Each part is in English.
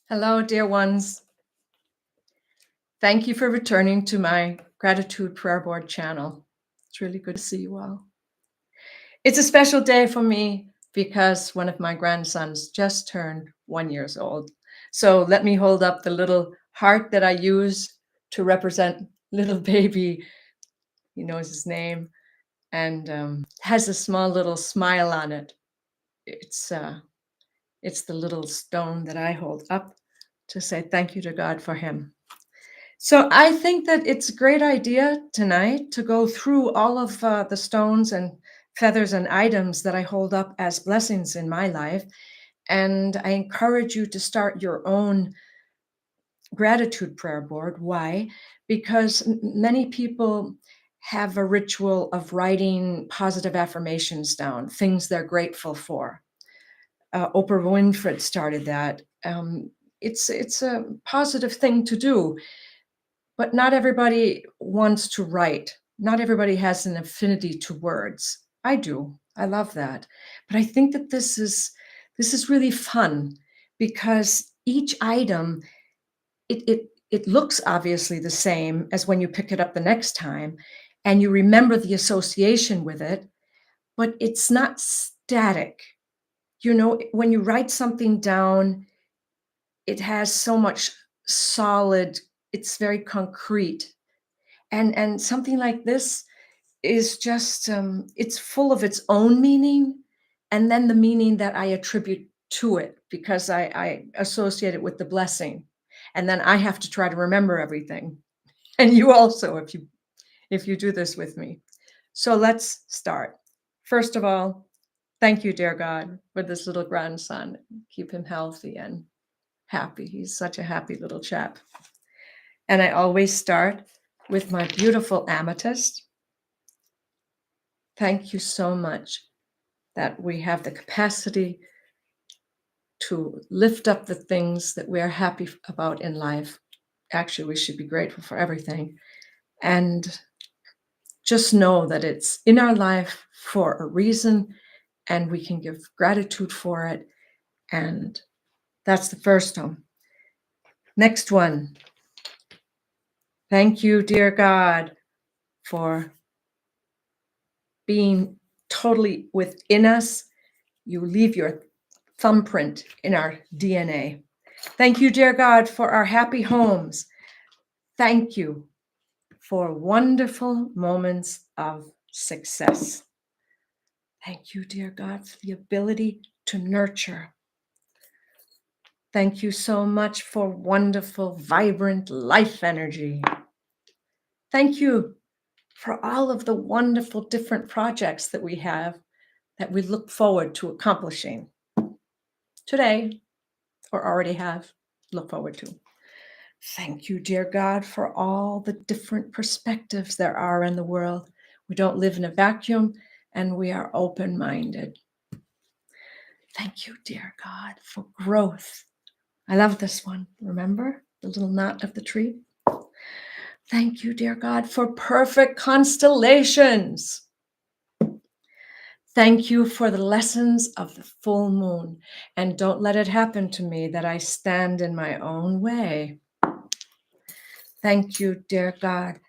Hello, dear ones. Thank you for returning to my Gratitude Prayer Board channel. It's really good to see you all. It's a special day for me because one of my grandsons just turned 1 year old. So let me hold up the little heart that I use to represent little baby. He knows his name and has a small little smile on it. It's the little stone that I hold up to say thank you to God for him. So I think that it's a great idea tonight to go through all of the stones and feathers and items that I hold up as blessings in my life. And I encourage you to start your own gratitude prayer board. Why? Because many people have a ritual of writing positive affirmations down, things they're grateful for. Oprah Winfrey started that. It's a positive thing to do. But not everybody wants to write. Not everybody has an affinity to words. I do. I love that. But I think that this is really fun because each item it looks obviously the same as when you pick it up the next time and you remember the association with it, but it's not static. You know, when you write something down, it has so much solid, it's very concrete. And something like this is just it's full of its own meaning and then the meaning that I attribute to it because I associate it with the blessing, and then I have to try to remember everything, and you also if you do this with me. So let's start. First of all, thank you, dear God, for this little grandson. Keep him healthy and happy. He's such a happy little chap. And I always start with my beautiful amethyst. Thank you so much that we have the capacity to lift up the things that we are happy about in life. Actually, we should be grateful for everything. And just know that it's in our life for a reason and we can give gratitude for it. And that's the first one. Next one. Thank you, dear God, for being totally within us. You leave your thumbprint in our DNA. Thank you, dear God, for our happy homes. Thank you for wonderful moments of success. Thank you, dear God, for the ability to nurture. Thank you so much for wonderful, vibrant life energy. Thank you for all of the wonderful different projects that we have that we look forward to accomplishing today or already have look forward to. Thank you, dear God, for all the different perspectives there are in the world. We don't live in a vacuum and we are open-minded. Thank you, dear God, for growth. I love this one. Remember the little knot of the tree? Thank you, dear God, for perfect constellations. Thank you for the lessons of the full moon. And don't let it happen to me that I stand in my own way. Thank you, dear God,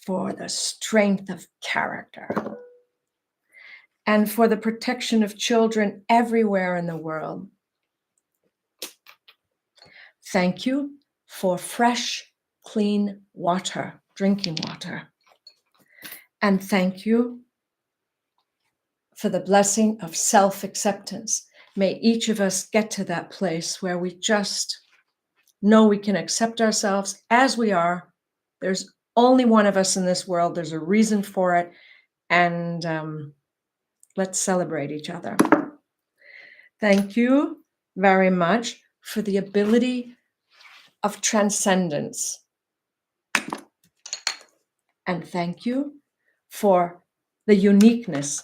for the strength of character and for the protection of children everywhere in the world. Thank you for fresh, clean water, drinking water. And thank you for the blessing of self-acceptance. May each of us get to that place where we just know we can accept ourselves as we are. There's only one of us in this world. There's a reason for it. And let's celebrate each other. Thank you very much for the ability of transcendence. And thank you for the uniqueness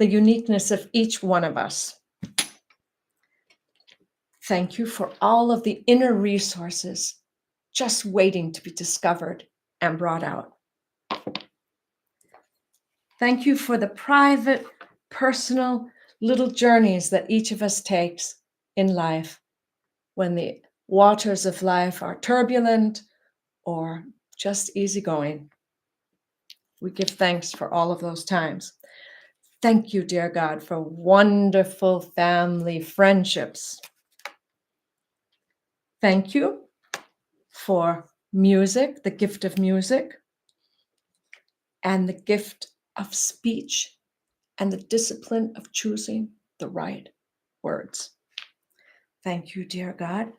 of each one of us. Thank you for all of the inner resources just waiting to be discovered and brought out. Thank you for the private, personal little journeys that each of us takes in life when the waters of life are turbulent or just easygoing. We give thanks for all of those times. Thank you, dear God, for wonderful family friendships. Thank you for music, the gift of music, and the gift of speech, and the discipline of choosing the right words. Thank you, dear God,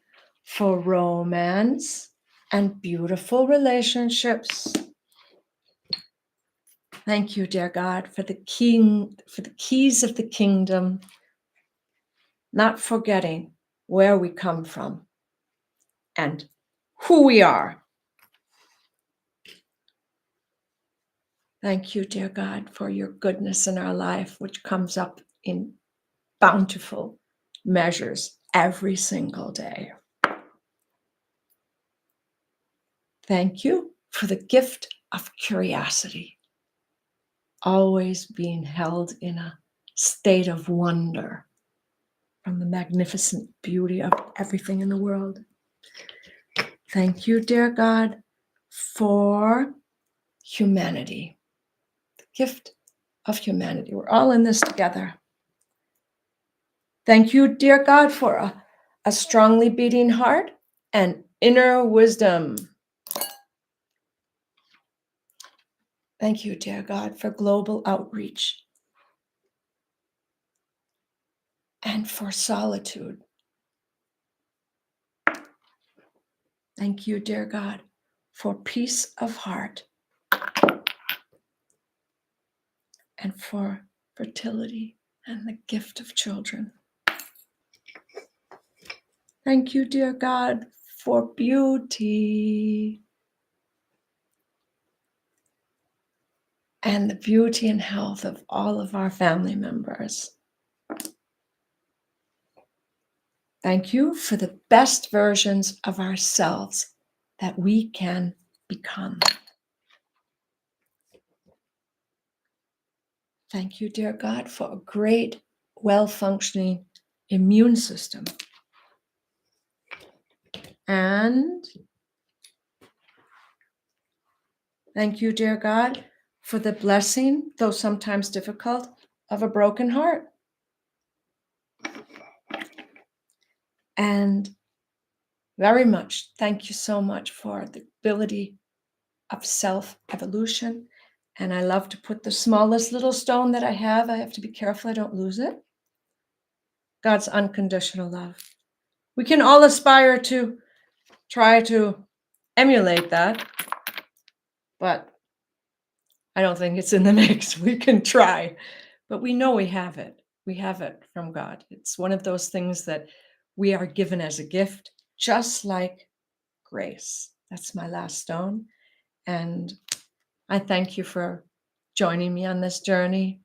for romance and beautiful relationships. Thank you, dear God, for the keys of the kingdom, not forgetting where we come from and who we are. Thank you, dear God, for your goodness in our life, which comes up in bountiful measures every single day. Thank you for the gift of curiosity, always being held in a state of wonder from the magnificent beauty of everything in the world. Thank you, dear God, for humanity, the gift of humanity. We're all in this together. Thank you, dear God, for a strongly beating heart and inner wisdom. Thank you, dear God, for global outreach and for solitude. Thank you, dear God, for peace of heart and for fertility and the gift of children. Thank you, dear God, for beauty and the beauty and health of all of our family members. Thank you for the best versions of ourselves that we can become. Thank you, dear God, for a great, well-functioning immune system. And thank you, dear God, for the blessing, though sometimes difficult, of a broken heart. And very much, thank you so much for the ability of self-evolution. And I love to put the smallest little stone that I have to be careful I don't lose it. God's unconditional love. We can all aspire to try to emulate that, but I don't think it's in the mix. We can try, but we know we have it. We have it from God. It's one of those things that we are given as a gift, just like grace. That's my last stone. And I thank you for joining me on this journey.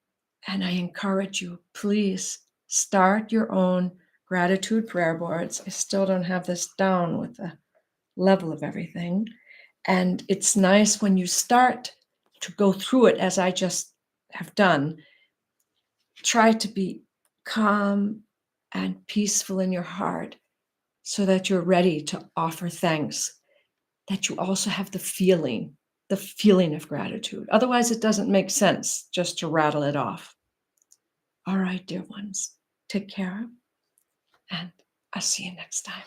And I encourage you, please start your own gratitude prayer boards. I still don't have this down with the level of everything. And it's nice when you start to go through it, as I just have done. Try to be calm and peaceful in your heart so that you're ready to offer thanks, that you also have the feeling of gratitude. Otherwise, it doesn't make sense just to rattle it off. All right, dear ones, take care, and I'll see you next time.